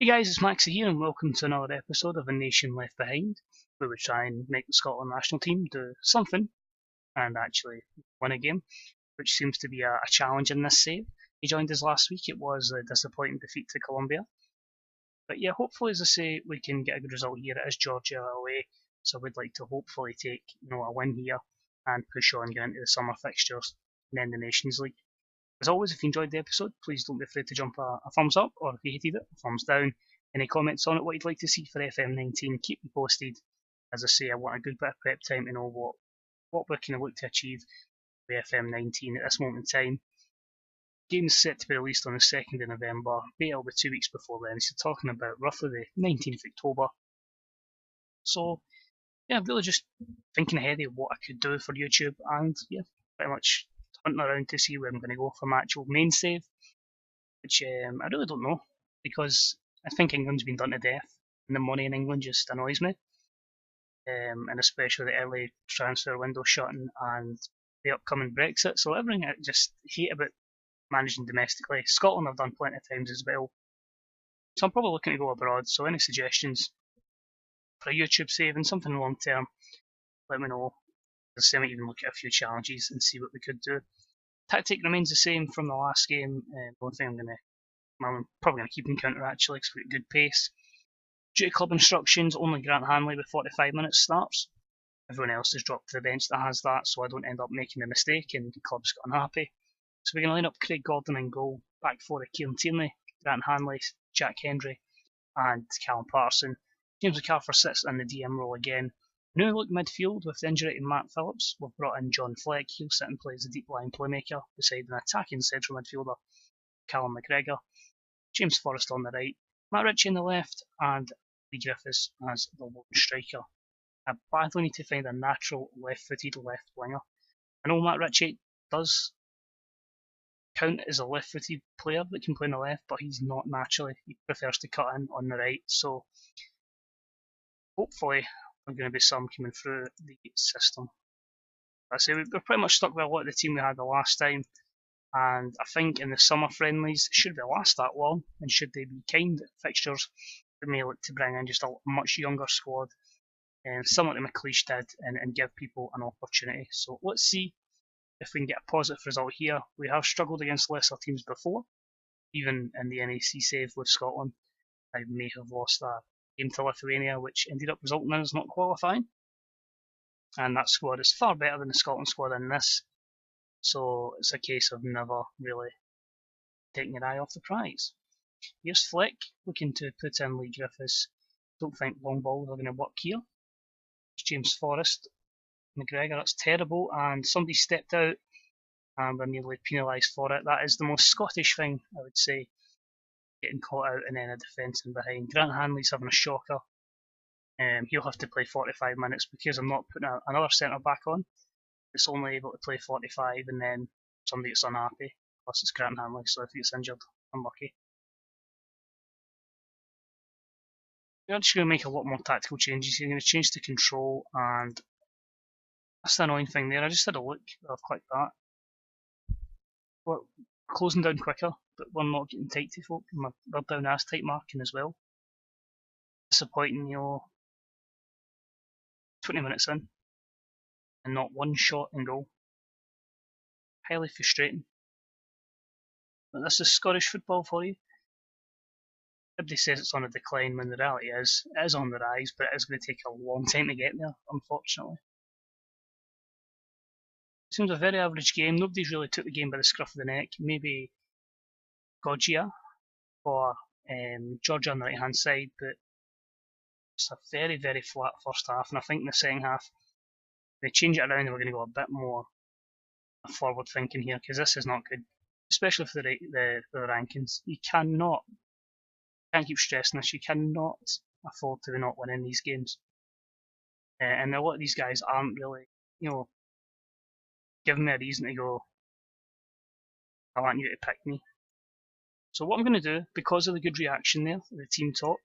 Hey guys, it's Maxie here and welcome to another episode of A Nation Left Behind, where we try and make the Scotland national team do something and actually win a game, which seems to be a challenge in this save. He joined us last week, it was a disappointing defeat to Colombia. But yeah, hopefully, as I say, we can get a good result here. It is Georgia away, so we'd like to hopefully take a win here and push on going into the summer fixtures and then the Nations League. As always, if you enjoyed the episode, please don't be afraid to jump a thumbs up, or if you hated it, a thumbs down. Any comments on it, what you'd like to see for FM19, keep me posted. As I say, I want a good bit of prep time to know what we can look to achieve with FM19 at this moment in time. Game's set to be released on the 2nd of November, beta will be 2 weeks before then, so talking about roughly the 19th of October. So, yeah, really just thinking ahead of what I could do for YouTube, and yeah, pretty much hunting around to see where I'm going to go for my actual main save, which I really don't know, because I think England's been done to death, and the money in England just annoys me, and especially the early transfer window shutting and the upcoming Brexit, so everything I just hate about managing domestically. Scotland I've done plenty of times as well, so I'm probably looking to go abroad, so any suggestions for a YouTube save and something long term, let me know. I might even look at a few challenges and see what we could do. Tactic remains the same from the last game. The only thing I'm probably going to keep in counter actually because we've got good pace. Due to club instructions, only Grant Hanley with 45 minutes starts. Everyone else is dropped to the bench that has that, so I don't end up making the mistake and the club's got unhappy. So we're going to line up Craig Gordon in goal, back four of Kieran Tierney, Grant Hanley, Jack Hendry, and Callum Patterson. James McArthur sits in the DM role again. New look midfield with the injury to Matt Phillips. We've brought in John Fleck. He'll sit and play as a deep line playmaker beside an attacking central midfielder, Callum McGregor. James Forrest on the right, Matt Ritchie on the left, and Lee Griffiths as the lone striker. I badly need to find a natural left-footed left winger. I know Matt Ritchie does count as a left-footed player that can play on the left, but he's not naturally. He prefers to cut in on the right, so hopefully there's going to be some coming through the system. I say we're pretty much stuck with a lot of the team we had the last time, and I think in the summer friendlies, should they last that long, and should they be kind fixtures, we may look to bring in just a much younger squad, similar to McLeish did, and give people an opportunity. So let's see if we can get a positive result here. We have struggled against lesser teams before, even in the NAC save with Scotland. I may have lost a game to Lithuania, which ended up resulting in us not qualifying. And that squad is far better than the Scotland squad in this, so it's a case of never really taking your eye off the prize. Here's Fleck looking to put in Lee Griffiths. Don't think long balls are going to work here. James Forrest, McGregor, that's terrible, and somebody stepped out and we're nearly penalised for it. That is the most Scottish thing, I would say, getting caught out and then a defence in behind. Grant Hanley's having a shocker. He'll have to play 45 minutes because I'm not putting another centre back on. It's only able to play 45 and then somebody gets unhappy. Plus it's Grant Hanley, so if he gets injured, unlucky. We're just going to make a lot more tactical changes. You're going to change to control, and that's the annoying thing there. I just had a look. I've clicked that. We're closing down quicker, but we're not getting tight to folk. We're down as tight marking as well. Disappointing, 20 minutes in, and not one shot in goal. Highly frustrating. But this is Scottish football for you. Everybody says it's on a decline when the reality is, it is on the rise, but it is going to take a long time to get there, unfortunately. It seems a very average game. Nobody's really took the game by the scruff of the neck. Maybe Gogia for Georgia on the right hand side, but it's a very, very flat first half, and I think in the second half they change it around and we're going to go a bit more forward thinking here, because this is not good, especially for the rankings. You can't keep stressing this, you cannot afford to be not winning these games. And a lot of these guys aren't really, giving me a reason to go, I want you to pick me. So what I'm going to do, because of the good reaction there, the team talk,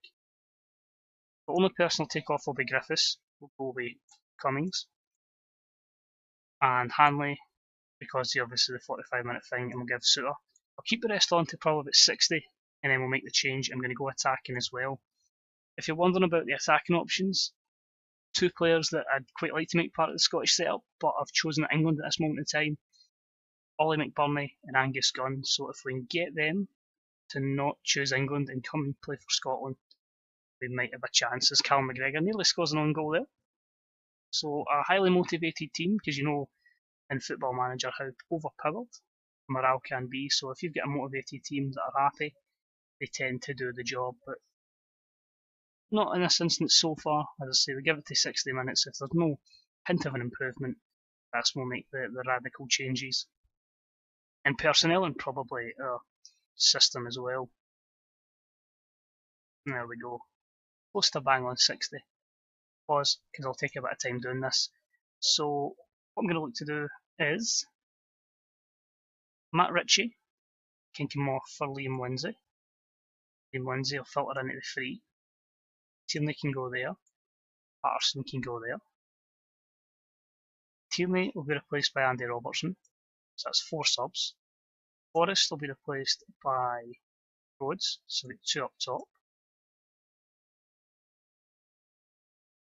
the only person I'll take off will be Griffiths, will be Cummings, and Hanley, because he obviously the 45-minute thing, and we'll give Suter. I'll keep the rest on to probably about 60, and then we'll make the change. I'm going to go attacking as well. If you're wondering about the attacking options, two players that I'd quite like to make part of the Scottish setup, but I've chosen England at this moment in time, Ollie McBurney and Angus Gunn. So if we can get them to not choose England and come and play for Scotland, we might have a chance, as Callum McGregor nearly scores an own goal there. So a highly motivated team, because you know in Football Manager how overpowered morale can be. So if you've got a motivated team that are happy, they tend to do the job. But not in this instance so far. As I say, we give it to 60 minutes. If there's no hint of an improvement, that's when we'll make the radical changes in personnel and probably our system as well. There we go. Close to bang on 60. Pause, because I'll take a bit of time doing this. So what I'm going to look to do is Matt Ritchie can come off for Liam Lindsay. Liam Lindsay will filter into the free. Tierney can go there. Patterson can go there. Tierney will be replaced by Andy Robertson. So that's 4 subs. Forrest will be replaced by Rhodes, so we've 2 up top.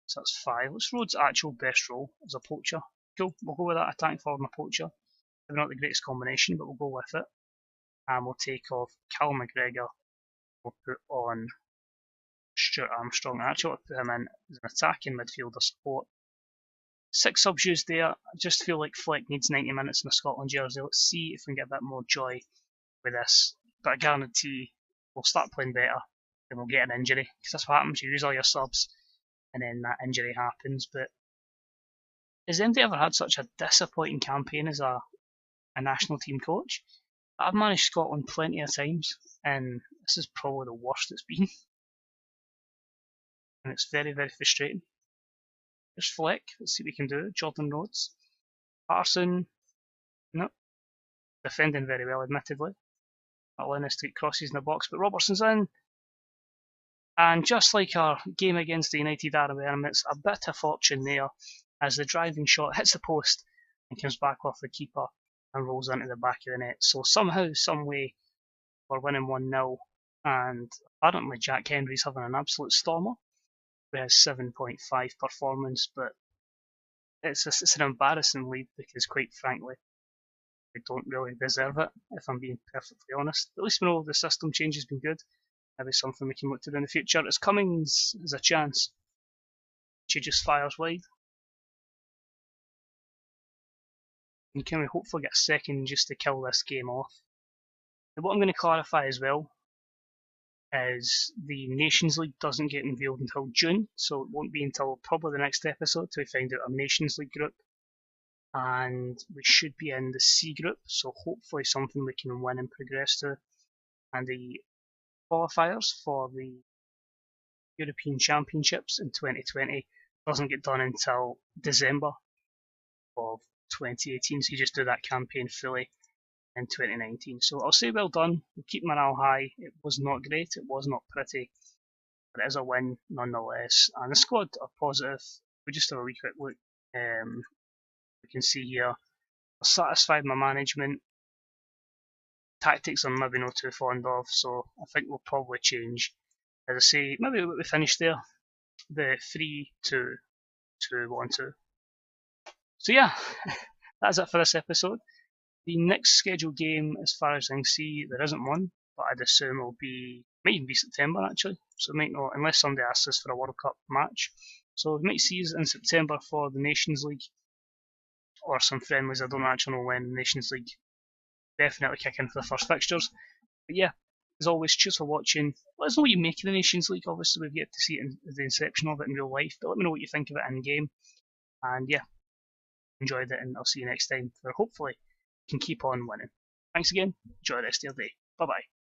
So that's 5. What's Rhodes' actual best role as a poacher? Cool, we'll go with that, attacking forward and a poacher. Maybe not the greatest combination, but we'll go with it. And we'll take off Callum McGregor. We'll put on Stuart Armstrong. I actually want to put him in as an attacking midfielder support. 6 subs used there. I just feel like Fleck needs 90 minutes in a Scotland jersey. Let's see if we can get a bit more joy with this. But I guarantee we'll start playing better and we'll get an injury. Because that's what happens. You use all your subs and then that injury happens. But has anybody ever had such a disappointing campaign as a national team coach? I've managed Scotland plenty of times and this is probably the worst it's been. And it's very, very frustrating. There's Fleck, let's see what we can do. Jordan Rhodes. Patterson, no. Defending very well, admittedly. Not allowing us to get crosses in the box, but Robertson's in. And just like our game against the United Arab Emirates, a bit of fortune there as the driving shot hits the post and comes back off the keeper and rolls into the back of the net. So somehow, some way, we're winning 1-0. And apparently Jack Henry's having an absolute stormer. He has 7.5 performance, but it's an embarrassing lead because, quite frankly, we don't really deserve it, if I'm being perfectly honest. At least we know the system change has been good. Maybe something we can look to do in the future. As Cummings has a chance. She just fires wide. And can we hopefully get a second just to kill this game off? And what I'm going to clarify as well is the Nations League doesn't get revealed until June, so it won't be until probably the next episode till we find out our Nations League group. And we should be in the C group, so hopefully something we can win and progress to. And the qualifiers for the European Championships in 2020 doesn't get done until December of 2018, so you just do that campaign fully in 2019. So I'll say well done. We'll keep morale high. It was not great, it was not pretty, but it is a win nonetheless. And the squad are positive. We just have a wee quick look. We can see here, I'm satisfied with my management. Tactics I'm maybe not too fond of, so I think we'll probably change. As I say, maybe we finished there, the 3-2-2-1-2. So yeah, that's it for this episode. The next scheduled game, as far as I can see, there isn't one, but I'd assume it'll be, might even be September actually, so it might not, unless somebody asks us for a World Cup match. So we might see us in September for the Nations League, or some friendlies. I don't actually know when the Nations League definitely kick in for the first fixtures. But yeah, as always, cheers for watching. Let us know what you make of the Nations League. Obviously, we've yet to see it in the inception of it in real life, but let me know what you think of it in game. And yeah, enjoyed it, and I'll see you next time, where hopefully we can keep on winning. Thanks again. Enjoy the rest of your day. Bye bye.